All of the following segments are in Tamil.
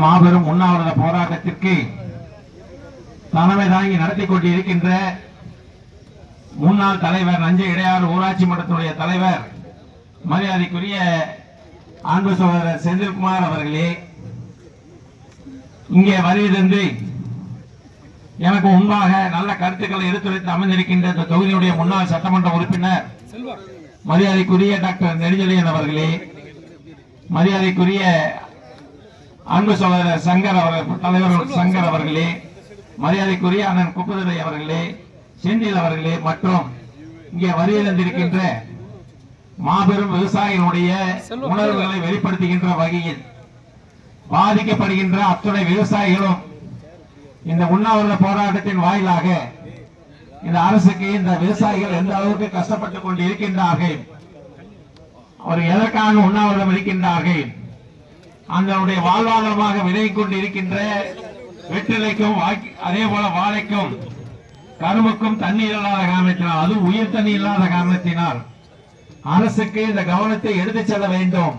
மாபெரும் உண்ணாவிரத போராட்டத்திற்கு தலைமை தாங்கி நடத்தி கொண்டிருக்கின்ற முன்னாள் தலைவர் நஞ்சை இடையாறு ஊராட்சி மன்றத்துடைய தலைவர் மரியாதைக்குரிய அன்பு சகோதரர் செந்தில்குமார் அவர்களே, இங்கே வருகை தந்து எனக்கு முன்பாக நல்ல கருத்துக்களை எடுத்துரைத்து அமைந்திருக்கின்ற இந்த தொகுதியுடைய முன்னாள் சட்டமன்ற உறுப்பினர் மரியாதைக்குரிய டாக்டர் நெடுஞ்செழியன் அவர்களே, மரியாதைக்குரிய அன்பு சகோதரர் சங்கர் அவர்கள் தலைவர் சங்கர் அவர்களே, மரியாதைக்குரிய அண்ணன் குப்பதுரை அவர்களே, செந்தில் அவர்களே மற்றும் இங்கே வருகை தந்திருக்கின்ற மாபெரும் விவசாயிகளுடைய உணர்வுகளை வெளிப்படுத்துகின்ற வகையில் பாதிக்கப்படுகின்ற அத்துணை விவசாயிகளும் இந்த உண்ணாவிரத போராட்டத்தின் வாயிலாக இந்த அரசுக்கு இந்த விவசாயிகள் எந்த அளவுக்கு கஷ்டப்பட்டுக் கொண்டு இருக்கின்றார்கள், அவர் எதற்காக உண்ணாவிரதம் இருக்கின்றார்கள், அதனுடைய வாழ்வாதாரமாக விலகி கொண்டு இருக்கின்ற வெற்றிலைக்கும் அதே போல வாழைக்கும் கரும்புக்கும் தண்ணீர் இல்லாத காரணத்தினால், அது உயிர் தண்ணீர் இல்லாத காரணத்தினால் அரசுக்கு இந்த கவனத்தை எடுத்துச் செல்ல வேண்டும்.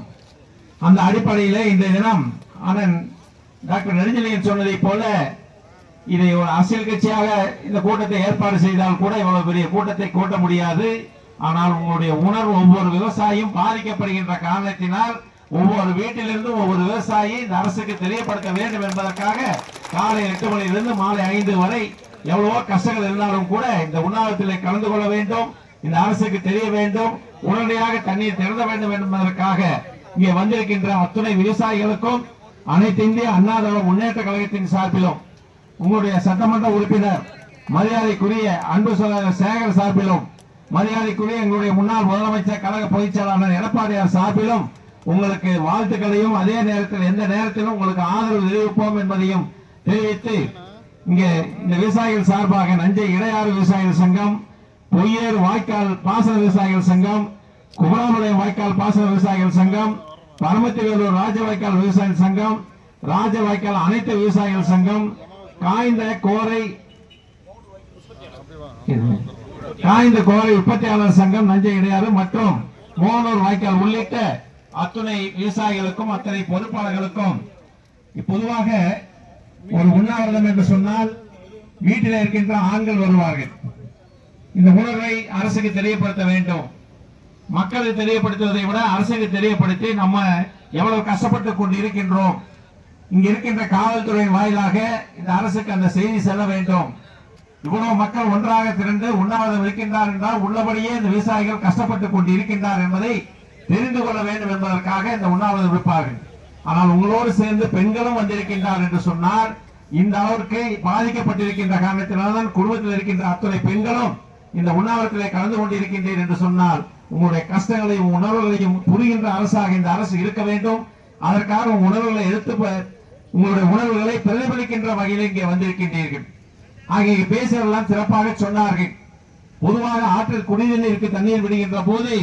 அந்த அடிப்படையிலே இந்த தினம் அண்ணன் டாக்டர் நெடுஞ்செழியன் சொன்னதை போல இதை ஒரு அரசியல் கட்சியாக இந்த கூட்டத்தை ஏற்பாடு செய்தால் கூட இவ்வளவு பெரிய கூட்டத்தை கூட்ட முடியாது. ஆனால் உங்களுடைய உணர்வு ஒவ்வொரு விவசாயியும் பாதிக்கப்படுகின்ற காரணத்தினால் ஒவ்வொரு வீட்டிலிருந்தும் ஒவ்வொரு விவசாயி இந்த அரசுக்கு தெரியப்படுத்த வேண்டும் என்பதற்காக காலை 8 மணியிலிருந்து மாலை 5 வரை எவ்வளவோ கஷ்டங்கள் இருந்தாலும் கூட இந்த உண்ணாவிரத்தில் கலந்து கொள்ள வேண்டும், இந்த அரசுக்கு தெரிய வேண்டும், உடனடியாக தண்ணீர் திறந்த வேண்டும் என்பதற்காக இங்கே வந்திருக்கின்ற அத்துணை விவசாயிகளுக்கும் அனைத்து இந்திய அண்ணா திராவிட முன்னேற்ற கழகத்தின் சார்பிலும் உங்களுடைய சட்டமன்ற உறுப்பினர் மரியாதைக்குரிய அன்பு சகோதரர் சேகர் சார்பிலும் மரியாதைக்குரிய எங்களுடைய முன்னாள் முதலமைச்சர் கழக பொதுச் செயலாளர் எடப்பாடியார் சார்பிலும் உங்களுக்கு வாழ்த்துக்களையும் அதே நேரத்தில் எந்த நேரத்திலும் உங்களுக்கு ஆதரவு தெரிவிப்போம் என்பதையும் தெரிவித்து இங்கே இந்த விவசாயிகள் சார்பாக நஞ்சை இடையாறு விவசாயிகள் சங்கம், பொய்யேறு வாய்க்கால் பாசன விவசாயிகள் சங்கம், குமராபாளையம் வாய்க்கால் பாசன விவசாயிகள் சங்கம், பரமத்திவேலூர் ராஜ வாய்க்கால் விவசாயிகள் சங்கம், ராஜ வாய்க்கால் அனைத்து விவசாயிகள் சங்கம், காய்ந்த கோரை உற்பத்தியாளர் சங்கம் நஞ்சை இடையாறு மற்றும் மோனூர் வாய்க்கால் உள்ளிட்ட அத்துணை விவசாயிகளுக்கும் அத்தனை பொறுப்பாளர்களுக்கும் பொதுவாக ஒரு உண்ணாவிரதம் என்று சொன்னால் வீட்டில் இருக்கின்ற ஆண்கள் வருவார்கள். இந்த உணர்வை அரசுக்கு தெரியப்படுத்த வேண்டும். மக்களுக்கு தெரியப்படுத்துவதை விட அரசுக்கு தெரியப்படுத்தி நம்ம எவ்வளவு கஷ்டப்பட்டு கொண்டு இருக்கின்றோம், இங்க இருக்கின்ற காவல்துறையின் வாயிலாக இந்த அரசுக்கு அந்த செய்தி செல்ல வேண்டும். இவ்வளவு மக்கள் ஒன்றாக திரண்டு உண்ணாவிரதம் இருக்கின்றார் என்றால் உள்ளபடியே இந்த விவசாயிகள் கஷ்டப்பட்டுக் கொண்டு இருக்கின்றார் என்பதை தெரிந்து கொள்ள வேண்டும் என்பதற்காக இந்த உண்ணாவிரதம் இருப்பார்கள். ஆனால் உங்களோடு சேர்ந்து பெண்களும் வந்திருக்கின்றார் என்று சொன்னால் இந்த அளவிற்கு பாதிக்கப்பட்டிருக்கின்ற காரணத்தினால்தான் குடும்பத்தில் இருக்கின்ற அத்துணை பெண்களும் இந்த உண்ணாவிரத்திலே கலந்து கொண்டிருக்கின்றேன் என்று சொன்னால் உங்களுடைய கஷ்டங்களையும் உணர்வுகளையும் புரிகின்ற அரசாக இந்த அரசு இருக்க வேண்டும். அதற்காக உணர்வுகளை எடுத்து உங்களுடைய உணர்வுகளை பிரதிபலிக்கின்ற வகையில் இங்கே வந்திருக்கின்றீர்கள். ஆகிய பேசுவதெல்லாம் சிறப்பாக சொன்னார்கள். பொதுவாக ஆற்றில் குடிநீருக்கு தண்ணீர் விடுகின்ற போது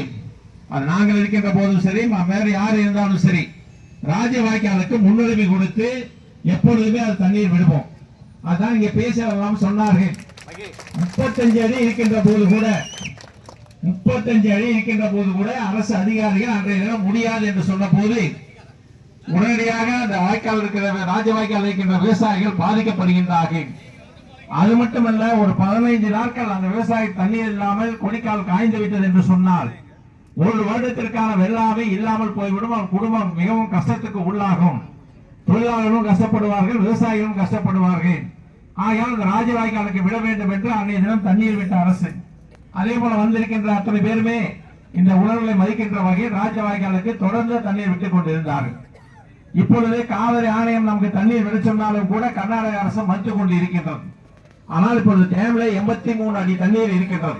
அது நாங்கள் இருக்கின்ற போதும் சரி வேறு யார் இருந்தாலும் சரி ராஜ வாய்க்காலுக்கு முன்னுரிமை கொடுத்து எப்பொழுதுமே அது தண்ணீர் விடுவோம். அதான் இங்க பேசுவதெல்லாம் சொன்னார்கள். 35 அடி இருக்கின்ற போது கூட அரசு அதிகாரிகள் அன்றைய தினம் முடியாது என்று சொன்ன போது உடனடியாக அந்த வாய்க்கால் இருக்கிற ராஜ வாய்க்கால் இருக்கின்ற விவசாயிகள் பாதிக்கப்படுகின்றார்கள். அது மட்டுமல்ல, ஒரு 15 நாட்கள் அந்த விவசாயி தண்ணீர் இல்லாமல் கொடிக்கால் காய்ந்து விட்டது என்று சொன்னால் 1 வருடத்திற்கான வெள்ளாமை இல்லாமல் போய்விடும். அவன் குடும்பம் மிகவும் கஷ்டத்துக்கு உள்ளாகும். தொழிலாளர்களும் கஷ்டப்படுவார்கள், விவசாயிகளும் கஷ்டப்படுவார்கள். ஆகையால் இந்த ராஜ வாய்க்காலுக்கு விட வேண்டும் என்று அன்றைய தினம் தண்ணீர் விட்ட அரசு. அதே போல வந்திருக்கின்ற அத்தனை பேருமே இந்த உணர்வுகளை மதிக்கின்ற வகையில் ராஜ வாய்க்காலுக்கு தொடர்ந்து தண்ணீர் விட்டுக் கொண்டிருந்தார்கள். இப்பொழுது காவிரி ஆணையம் நமக்கு தண்ணீர் விட சொன்னாலும் கூட கர்நாடக அரசு மறுத்துக் கொண்டு இருக்கின்றது. ஆனால் இப்பொழுது டேம்ல 83 அடி தண்ணீர் இருக்கின்றது.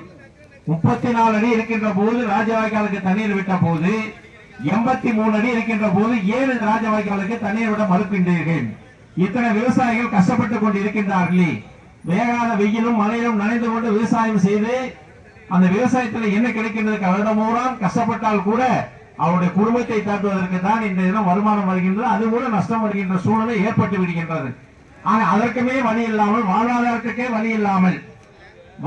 34 அடி இருக்கின்ற போது ராஜ வாய்க்காலுக்கு தண்ணீர் விட்ட போது 83 அடி இருக்கின்ற போது 7 ராஜ வாய்க்காலுக்கு தண்ணீர் விட மறுக்கின்றீர்கள். இத்தனை விவசாயிகள் கஷ்டப்பட்டுக் கொண்டு இருக்கின்றார்களே, வேகாத வெயிலும் மழையிலும் நனைந்து கொண்டு விவசாயம் செய்து அந்த விவசாயத்தில் என்ன கிடைக்கின்றது, வருடமூறாம் கஷ்டப்பட்டால் கூட அவருடைய குடும்பத்தை தாட்டுவதற்கு தான் இந்த தினம் வருமானம் வருகின்றது. அது கூட நஷ்டம் வருகின்ற சூழ்நிலை ஏற்பட்டு விடுகின்றது. ஆனா அதற்குமே வழி இல்லாமல், வாழ்வாதாரத்துக்கே வழி இல்லாமல்,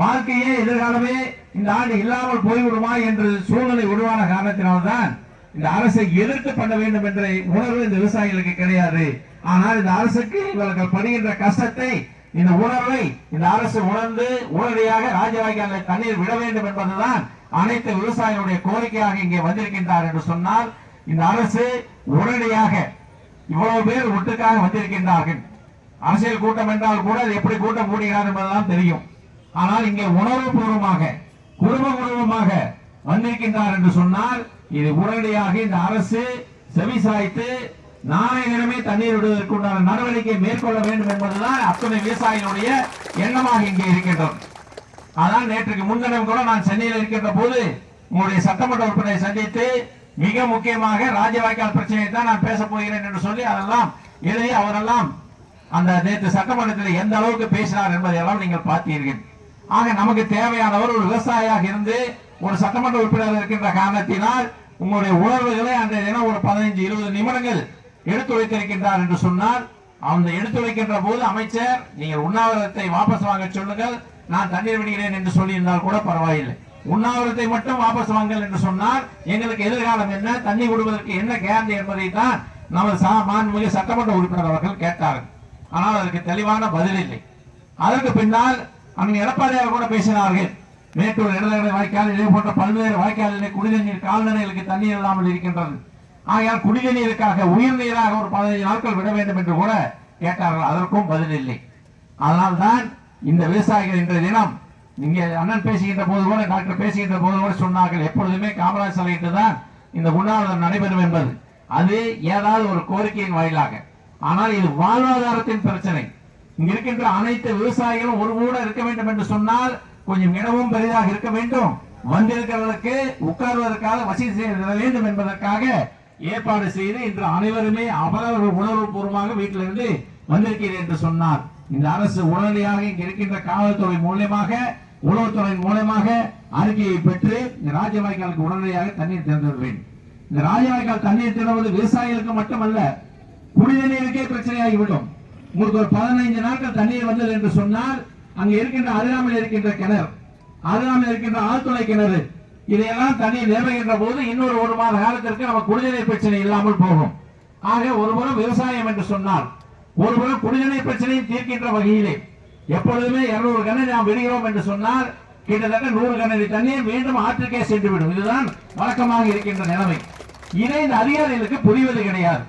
வாழ்க்கையே எதிர்காலமே இந்த ஆண்டு இல்லாமல் போய்விடுமா என்று சூழ்நிலை உருவான காரணத்தினால்தான் இந்த அரசை எதிர்த்து பண்ண வேண்டும் என்ற உணர்வு இந்த விவசாயிகளுக்கு கிடையாது. ஆனால் இந்த அரசுக்கு இவர்கள் படுகின்ற கஷ்டத்தை, இந்த உணர்வை இந்த அரசு உணர்ந்து உடனடியாக ராஜவாய்க்கால தண்ணீர் விட வேண்டும் என்பதுதான் அனைத்து விவசாயிகளுடைய கோரிக்கையாக இங்கே வந்திருக்கின்றார் என்று சொன்னால், இந்த அரசு உடனடியாக இவ்வளவு பேர் ஒட்டுக்காக வந்திருக்கின்றார்கள். அரசியல் கூட்டம் என்றால் கூட எப்படி கூட்டம் கூடுகிறார் என்பதுதான் தெரியும். ஆனால் இங்கே உணர்வு பூர்வமாக குடும்பமாக வந்திருக்கின்றார் என்று சொன்னால், இது உடனடியாக இந்த அரசு செவிசாய்த்து நாளை தினமே தண்ணீர் விடுவதற்கு உண்டான நடவடிக்கை மேற்கொள்ள வேண்டும் என்பதுதான் அத்தனை விவசாயிகளுடைய எண்ணமாக இங்கே இருக்கின்றது. அதான் நேற்றுக்கு முன்தினம் கூட நான் சென்னையில் இருக்கின்ற போது உங்களுடைய சட்டமன்ற உறுப்பினரை சந்தித்து மிக முக்கியமாக ராஜவாய்க்கால் பிரச்சனையை தான் நான் பேச போகிறேன் என்று சொல்லி அதெல்லாம் எழுதி அவரெல்லாம் அந்த நேற்று சட்டமன்றத்தில் எந்த அளவுக்கு பேசினார் என்பதையெல்லாம் நீங்கள் பார்த்தீர்கள். ஆக நமக்கு தேவையானவர் ஒரு விவசாயியாக இருந்து ஒரு சட்டமன்ற உறுப்பினர் இருக்கின்ற காரணத்தினால் உங்களுடைய உணர்வுகளை அன்றைய தினம் ஒரு 15-20 நிமிடங்கள் எடுத்துரைத்திருக்கின்றார் என்று சொன்னால், அந்த எடுத்துரைக்கின்ற போது அமைச்சர் நீங்கள் உண்ணாவிரதத்தை வாபஸ் வாங்க சொல்லுங்கள், நான் தண்ணீர் விடுகிறேன் என்று சொல்லியிருந்தால் கூட பரவாயில்லை. உண்ணாவிரதத்தை மட்டும் வாபஸ் வாங்கல் என்று சொன்னால் எங்களுக்கு எதிர்காலம் என்ன, தண்ணி விடுவதற்கு என்ன கேரண்டி என்பதை தான் நமது மாண்புமிகு சட்டமன்ற உறுப்பினர் அவர்கள் கேட்டார்கள். ஆனால் அதற்கு தெளிவான பதில் இல்லை. அதற்கு பின்னால் அங்கே எடப்பாடியார் கூட பேசினார்கள். மேட்டூர் இடதுகடை வாய்க்கால் இதே போன்ற பல்வேறு வாய்க்காலிலே குடிநீர் கால்நடைகளுக்கு தண்ணீர் இல்லாமல் இருக்கின்றது. ஆகையால் குடிநீருக்காக உயிர் நீராக ஒரு 15 நாட்கள் விட வேண்டும் என்று கூட கேட்டார்கள். அதற்கும் பதில் இல்லை. அதனால்தான் இந்த விவசாயிகள் இன்றைய தினம் இங்கே அண்ணன் பேசுகின்ற போது கூட டாக்டர் பேசுகின்ற போது கூட சொன்னார்கள், எப்பொழுதுமே காமராஜ் சாலையிட்டு தான் இந்த உண்ணாவிரதம் நடைபெறும் என்பது. அது ஏதாவது ஒரு கோரிக்கையின் வாயிலாக. ஆனால் இது வாழ்வாதாரத்தின் பிரச்சனை. இங்க இருக்கின்ற அனைத்து விவசாயிகளும் ஒரு கூட இருக்க வேண்டும் என்று சொன்னால் கொஞ்சம் இடமும் பெரிதாக இருக்க வேண்டும். வந்திருக்கிறவர்களுக்கு உட்கார்வதற்காக வசதி செய்ய வேண்டும் என்பதற்காக ஏற்பாடு செய்து இன்று அனைவருமே அவரவர் உணர்வு பூர்வமாக வீட்டிலிருந்து வந்திருக்கிறேன் என்று சொன்னார். இந்த அரசு உடனடியாக இங்க இருக்கின்ற காவல்துறை மூலமாக உளவுத்துறை மூலமாக அறிக்கையை பெற்று இந்த ராஜவாய்க்காலுக்கு உடனடியாக தண்ணீர் திறந்து வேண்டும். இந்த ராஜவாய்க்கால் தண்ணீர் திறவது விவசாயிகளுக்கு மட்டுமல்ல, குடிநீருக்கே பிரச்சனையாகிவிடும். உங்களுக்கு ஒரு 15 நாட்கள் தண்ணீர் வந்தது என்று சொன்னால் அங்க இருக்கின்ற அருகாமையில் இருக்கின்ற கிணறு, அருகாமையில் இருக்கின்ற ஆழ்துளை கிணறு, இதையெல்லாம் தண்ணீர் நிரம்புகின்ற போது இன்னொரு 1 மாத காலத்திற்கு நம்ம குடிநீர் பிரச்சனை இல்லாமல் போகும். ஆக ஒருபுறம் விவசாயம் என்று சொன்னால் ஒருபுறம் குடிநீர் பிரச்சனையை தீர்க்கின்ற வகையிலே எப்பொழுதுமே 200 கணநீர் நாம் விடுகிறோம் என்று சொன்னால் கிட்டத்தட்ட 100 கணநீர் தண்ணீர் மீண்டும் ஆற்றுக்கே சென்றுவிடும். இதுதான் வழக்கமாக இருக்கின்ற நிலைமை. இதை இந்த அதிகாரிகளுக்கு புரிவது கிடையாது.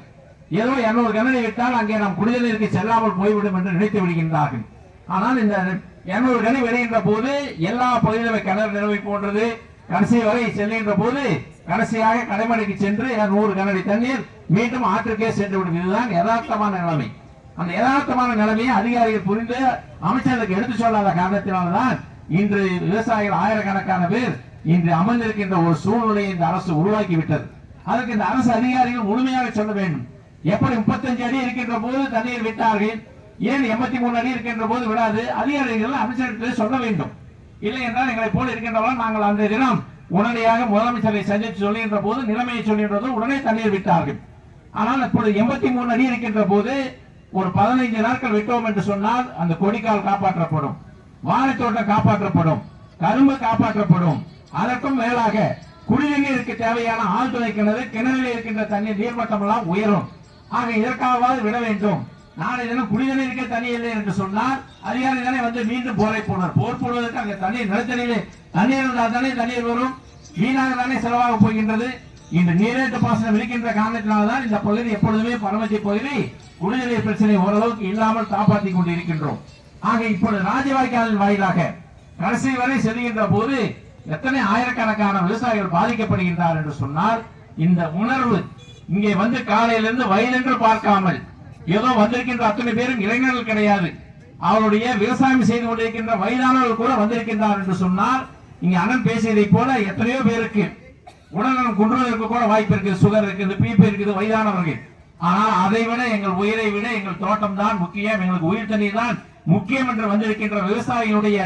ஏதோ 200 கணநீர் விட்டால் அங்கே நாம் குடிநீருக்கு செல்லாமல் போய்விடும் என்று நினைத்து விடுகின்றார்கள். ஆனால் இந்த 200 கணி விடுகின்ற போது எல்லா பகுதியிலும் கிணறு நிலவை போன்றது. கடைசி வரை செல்கின்ற போது கடைசியாக கடைமடைக்கு சென்று 100 கனஅடி தண்ணீர் மீண்டும் ஆற்றுக்கே சென்று விடும். இதுதான் யதார்த்தமான நிலைமை. அந்த யதார்த்தமான நிலைமையை அதிகாரிகள் புரிந்து அமைச்சர்களுக்கு எடுத்து சொல்லாத காரணத்தினால்தான் இன்று விவசாயிகள் ஆயிரக்கணக்கான பேர் இன்று அமர்ந்திருக்கின்ற ஒரு சூழ்நிலையை இந்த அரசு உருவாக்கி விட்டது. அதற்கு இந்த அரசு அதிகாரிகள் முழுமையாக சொல்ல வேண்டும். எப்படி 35 அடி இருக்கின்ற போது தண்ணீர் விட்டார்கள், ஏன் 83 அடி இருக்கின்ற போது விடாது? அதிகாரிகள் அமைச்சர்கள் சொல்ல வேண்டும். இல்லை என்றால் எங்களை போல இருக்கின்றவர்கள் நாங்கள் அந்த தினம் உடனடியாக முதலமைச்சரை சந்தித்து சொல்லுகின்ற போது நிலைமையை சொல்கின்றது உடனே தண்ணீர் விட்டார்கள். ஆனால் இப்பொழுது 83 அடி இருக்கின்ற போது ஒரு 15 நாட்கள் விட்டோம் என்று சொன்னால் அந்த கொடிக்கால் காப்பாற்றப்படும், வாழைத்தோட்டம் காப்பாற்றப்படும், கரும்பு காப்பாற்றப்படும். அதற்கும் மேலாக குடிநீருக்கு தேவையான ஆழ்துளை கிணறு, கிணறில் இருக்கின்ற தண்ணீர் நீர்மட்டம் எல்லாம் உயரும். ஆக இதற்காகவாது விட வேண்டும். நாளை தினம் குடிநீருக்கே தண்ணி இல்லை என்று சொன்னால் அதிகாரி தானே வந்து மீண்டும் போரை போனார். போர் போடுவதற்கு அங்கே தண்ணீர் நிலத்தடியிலே தண்ணீர் இருந்தால் தானே தண்ணீர் வரும். வீணாக தானே செலவாக போகின்றது. இந்த நீரேற்று பாசனம் இருக்கின்ற காரணத்தினால்தான் இந்த பகுதி எப்பொழுதுமே பரமத்தி பகுதி குடிநீர் பிரச்சனை ஓரளவுக்கு இல்லாமல் காப்பாற்றிக் கொண்டு இருக்கின்றோம். ஆக இப்பொழுது ராஜவாய்க்காலின் வாயிலாக கடைசி வரை செல்கின்ற போது எத்தனை ஆயிரக்கணக்கான விவசாயிகள் பாதிக்கப்படுகின்றார் என்று சொன்னால், இந்த உணர்வு இங்கே வந்து காலையிலிருந்து வயதென்று பார்க்காமல் ஏதோ வந்திருக்கின்ற அத்தனை பேரும் இளைஞர்கள் கிடையாது, அவருடைய விவசாயம் செய்து கொண்டிருக்கின்ற வயதானவர்கள் கூட வந்திருக்கின்றார் என்று சொன்னால், இங்க அண்ணன் பேசியதை போல எத்தனையோ பேருக்கு உடல்நலம் குன்றுவதற்கு கூட வாய்ப்பு இருக்குது. சுகர் இருக்குது, பிபி இருக்குது, வயதானவர்கள். ஆனால் அதை விட எங்கள் உயிரை விட எங்கள் தோட்டம் தான் முக்கியம், எங்களுக்கு உயிர் தண்ணீர் தான் முக்கியம் என்று வந்திருக்கின்ற விவசாயிகளுடைய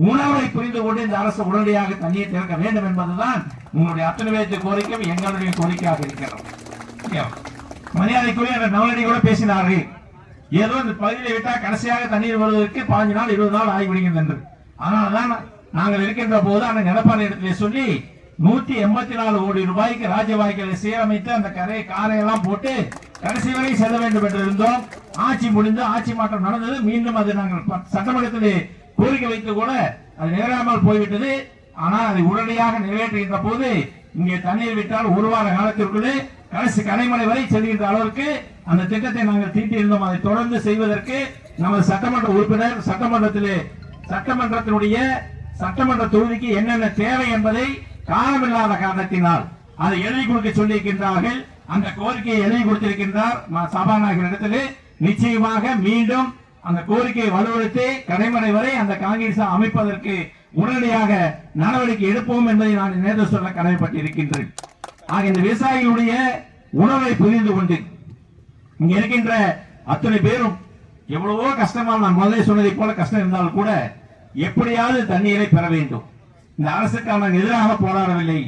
உணர்வை புரிந்து கொண்டு இந்த அரசு உடனடியாக தண்ணீர் திறக்க வேண்டும் என்பதுதான் உங்களுடைய அத்தனை பேருக்கு கோரிக்கை, எங்களுடைய கோரிக்கையாக இருக்கிறோம். மரியாதைக்குரிய நவலடி கூட பேசினார்கள், ஏதோ இந்த பகுதியை விட்டால் கடைசியாக தண்ணீர் வருவதற்கு 15 நாள் 20 நாள் ஆகிவிடுகிறது என்று. அதனால்தான் நாங்கள் இருக்கின்ற போது அந்த எடப்பாடி இடத்திலே சொல்லி 184 கோடி ரூபாய்க்கு ராஜவாய்க்காலை சீரமைத்து அந்த காரையெல்லாம் போட்டு கடைசி வரை செல்ல வேண்டும் என்று இருந்தோம். ஆட்சி முடிந்து ஆட்சி மாற்றம் நடந்தது. மீண்டும் அது நாங்கள் சட்டமன்றத்திலே கோரிக்கை வைத்து கூட அது நிறைவேறாமல் போய்விட்டது. ஆனால் அதை உடனடியாக நிறைவேற்றுகின்ற போது இங்கே தண்ணீர் விட்டால் ஒரு வார காலத்திற்குள்ளே கடைசி கடைமடை வரை செல்கின்ற அளவிற்கு அந்த திட்டத்தை நாங்கள் தீட்டியிருந்தோம். அதை தொடர்ந்து செய்வதற்கு நமது சட்டமன்ற உறுப்பினர் சட்டமன்றத்தினுடைய சட்டமன்ற தொகுதிக்கு என்னென்ன தேவை என்பதை காரணமில்லாத காரணத்தினால் அதை எழுதி கொடுக்க சொல்லியிருக்கின்றார்கள். அந்த கோரிக்கையை எழுதி கொடுத்திருக்கின்றார் சபாநாயகரிடத்திலே. நிச்சயமாக மீண்டும் அந்த கோரிக்கையை வலுவழுத்தி கடைமடை வரை அந்த காங்கிரஸ் அமைப்பதற்கு உடனடியாக நடவடிக்கை எடுப்போம் என்பதை நான் நேற்று சொல்ல கடமைப்பட்டிருக்கின்றேன். ஆக இந்த விவசாயிகளுடைய உணர்வை புரிந்து கொண்டு இங்க இருக்கின்ற அத்தனை பேரும் எவ்வளவோ கஷ்டமாக நான் முதலே சொன்னதை போல கஷ்டம் இருந்தாலும் கூட எப்படியாவது தண்ணீரை பெற வேண்டும். இந்த அரசுக்கு நாங்கள் எதிராக போராடவில்லை,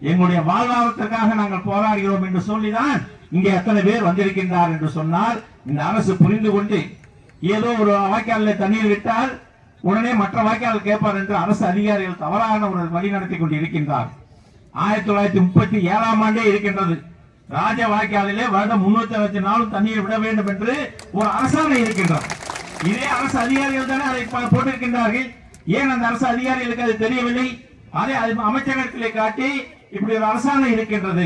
எங்களுடைய வாழ்வாதாரத்திற்காக நாங்கள் போராடுகிறோம் என்று சொல்லிதான் இங்கே எத்தனை பேர் வந்திருக்கின்றார் என்று சொன்னால் இந்த அரசு புரிந்து கொண்டு ஏதோ ஒரு வாய்க்காலில் தண்ணீர் விட்டால் உடனே மற்ற வாய்க்கால் கேட்பார் என்று அரசு அதிகாரிகள் தவறான ஒரு வழி நடத்தி கொண்டு இருக்கின்றார். 1937 ஆண்டே இருக்கின்றது. ராஜ வாய்க்காலிலே வருடம் 364 தண்ணீர் விட வேண்டும் என்று ஒரு அரசாணை இருக்கின்றது. இதே அரசு அதிகாரிகள் தானே அதை போட்டிருக்கின்றார்கள். ஏன் அந்த அரசு அதிகாரிகளுக்கு அது தெரியவில்லை? அதை அமைச்சகத்திலே காட்டி இப்படி ஒரு அரசாணை இருக்கின்றது,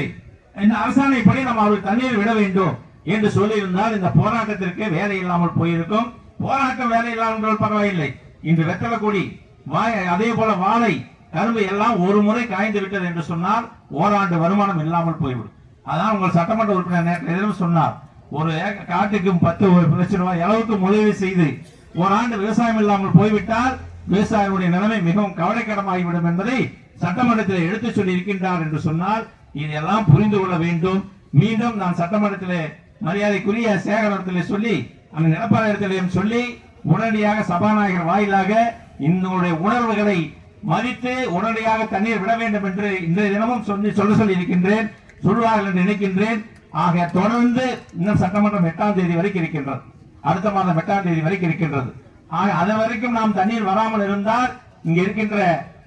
இந்த அரசாணைப்படி நம்ம அவருக்கு தண்ணீர் விட வேண்டும் என்று சொல்லியிருந்தால் இந்த போராட்டத்திற்கு வேலை இல்லாமல் போயிருக்கும். போராட்டம் வேலை இல்லாமல் பரவாயில்லை. இன்று வெத்தலக்குடி அதே போல வாழை கரும்பு எல்லாம் ஒரு முறை காய்ந்து விட்டது என்று சொன்னால் ஓராண்டு வருமானம் இல்லாமல் போய்விடும். அதான் உங்கள் சட்டமன்ற உறுப்பினர் நேற்று சொன்னார், ஒரு காட்டுக்கு 10 லட்சம் ரூபாய் அளவுக்கு முதலீடு செய்து ஓராண்டு விவசாயம் இல்லாமல் போய்விட்டால் விவசாயிகளுடைய நிலைமை மிகவும் கவலைக்கிடமாகிவிடும் என்பதை சட்டமன்றத்தில் எடுத்து சொல்லி இருக்கின்றார் என்று சொன்னால் இதெல்லாம் புரிந்து கொள்ள வேண்டும். மீண்டும் நான் சட்டமன்றத்திலே மரியாதைக்குரிய சேகரத்திலே சொல்லி அந்த நிலப்பாளையத்திலையும் சொல்லி உடனடியாக சபாநாயகர் வாயிலாக இன்னுடைய உணர்வுகளை மதித்து உடனடியாக தண்ணீர் விட வேண்டும் என்று இந்த தினமும் சொல்ல இருக்கின்றேன், சொல்வார்கள் என்று நினைக்கின்றேன். ஆக தொடர்ந்து இன்னும் சட்டமன்றம் 8ஆம் தேதி வரைக்கும் இருக்கின்றது, அடுத்த மாதம் 8ஆம் தேதி வரைக்கும் இருக்கின்றது. ஆக அது வரைக்கும் நாம் தண்ணீர் வராமல் இருந்தால் இங்க இருக்கின்ற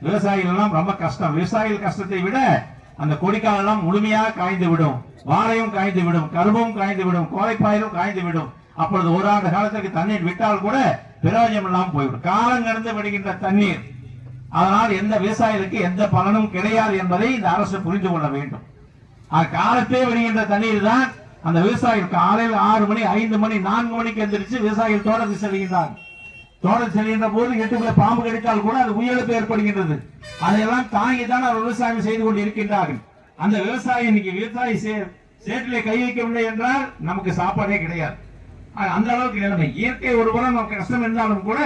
விவசாயிகள் எல்லாம் ரொம்ப கஷ்டம். விவசாயிகள் கஷ்டத்தை விட அந்த கொடிக்கால் எல்லாம் முழுமையாக காய்ந்து விடும், வாழையும் காய்ந்து விடும், கரும்பும் காய்ந்து விடும், கோரைப்பாயிலும் காய்ந்து விடும். அப்பொழுது ஓராண்டு காலத்திற்கு தண்ணீர் விட்டால் கூட பிரயோஜனம் இல்லாமல் போய்விடும். காலம் கடந்து விடுகின்ற தண்ணீர், அதனால் எந்த விவசாயிகளுக்கு எந்த பலனும் கிடையாது என்பதை இந்த அரசு புரிந்து கொள்ள வேண்டும். காலத்தே விடுகின்ற தண்ணீர் தான் அந்த விவசாயிகள் காலையில் 6 மணி 5 மணி 4 மணிக்கு எந்திரிச்சு விவசாயிகள் தோட்டத்தில் செல்கின்றார். தோட்டம் செல்கின்ற போது 8 பாம்பு கடித்தால் கூட அது உயிரிழப்பு ஏற்படுகின்றது. அதையெல்லாம் தாங்கி தான் அவர் விவசாயம் செய்து கொண்டு இருக்கின்றார்கள். அந்த விவசாயி இன்னைக்கு விவசாயி சேற்றிலே கை வைக்கவில்லை என்றால் நமக்கு சாப்பாடே கிடையாது. அந்த அளவுக்கு நிலைமை. இயற்கை ஒரு புறம் நமக்கு கஷ்டம் இருந்தாலும் கூட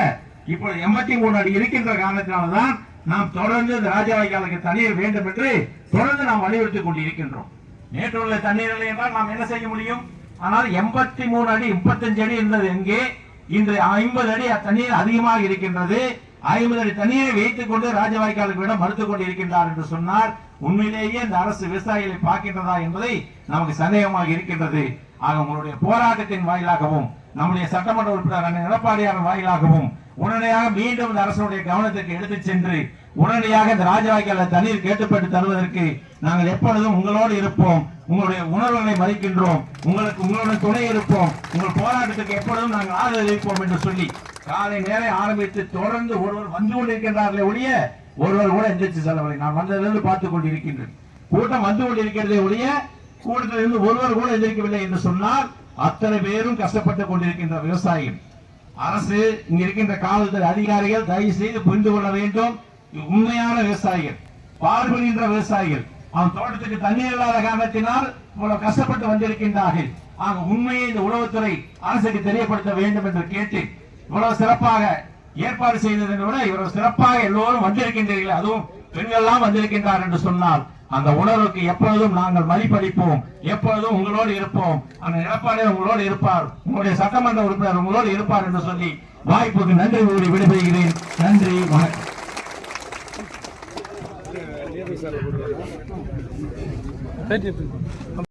இப்ப 83 அடி இருக்கின்ற காரணத்தினால்தான் நாம் தொடர்ந்து இந்த ராஜவாய்க்காலுக்கு தண்ணீர் வேண்டும் என்று தொடர்ந்து நாம் வலியுறுத்திக் கொண்டு இருக்கின்றோம். நேற்று உள்ள தண்ணீர் இல்லை என்றால் நாம் என்ன செய்ய முடியும்? ஆனால் 83 அடி 35 அடி இருந்தது எங்கே? இன்று 50 அடி தண்ணீர் அதிகமாக இருக்கின்றது. 50 அடி தண்ணீரை வைத்துக் கொண்டு ராஜவாய்க்காலுக்கு விட மறுத்துக் கொண்டு இருக்கின்றார் என்று சொன்னார். உண்மையிலேயே இந்த அரசு விவசாயிகளை பார்க்கின்றதா என்பதை நமக்கு சந்தேகமாக இருக்கின்றது. ஆக உங்களுடைய போராட்டத்தின் வாயிலாகவும் நம்முடைய சட்டமன்ற உறுப்பினர் எடப்பாடியார் வாயிலாகவும் உடனடியாக மீண்டும் இந்த அரசுடைய கவனத்திற்கு எடுத்துச் சென்று உடனடியாக இந்த ராஜவாய்க்கால தண்ணீர் கேட்டுப்பட்டு தருவதற்கு நாங்கள் எப்பொழுதும் உங்களோடு இருப்போம். உங்களுடைய உணர்வுகளை மதிக்கின்றோம், உங்களுடைய துணை இருப்போம், உங்கள் போராட்டத்துக்கு எப்பொழுதும் நாங்கள் ஆதரவு அளிப்போம் என்று சொல்லி காலை நேரம் ஆரம்பித்து தொடர்ந்து ஒருவர் வந்து கொண்டிருக்கின்றார்களே ஒழிய ஒருவர் கூட எந்திரிச்சு செல்லவில்லை. நான் வந்ததிலிருந்து பார்த்துக் கொண்டிருக்கின்றேன். கூட்டம் வந்து கொண்டிருக்கிறதே ஒழிய கூட்டத்திலிருந்து ஒருவர் கூட எந்திரிக்கவில்லை என்று சொன்னால் அத்தனை பேரும் கஷ்டப்பட்டுக் கொண்டிருக்கின்ற விவசாயிகள். அரசு இங்க இருக்கின்ற காவல்துறை அதிகாரிகள் தயவு செய்து புரிந்து கொள்ள வேண்டும். உண்மையான விவசாயிகள், பார்வையின்ற விவசாயிகள், அவன் தோட்டத்துக்கு தண்ணீர் இல்லாத காரணத்தினால் இவ்வளவு கஷ்டப்பட்டு வந்திருக்கின்றார்கள். ஆக உண்மையை இந்த உளவுத்துறை அரசுக்கு தெரியப்படுத்த வேண்டும் என்று கேட்டு இவ்வளவு சிறப்பாக ஏற்பாடு செய்ததை விட இவ்வளவு சிறப்பாக எல்லோரும் வந்திருக்கின்றீர்கள், அதுவும் பெண்கள் எல்லாம் வந்திருக்கின்றார் என்று சொன்னால் அந்த உணர்வுக்கு எப்பொழுதும் நாங்கள் மதிப்பளிப்போம், எப்பொழுதும் உங்களோடு இருப்போம். அந்த எடப்பாடியார் உங்களோடு இருப்பார், உங்களுடைய சட்டமன்ற உறுப்பினர் உங்களோடு இருப்பார் என்று சொல்லி வாய்ப்புக்கு நன்றி கூறி விடைபெறுகிறேன். நன்றி, வணக்கம்.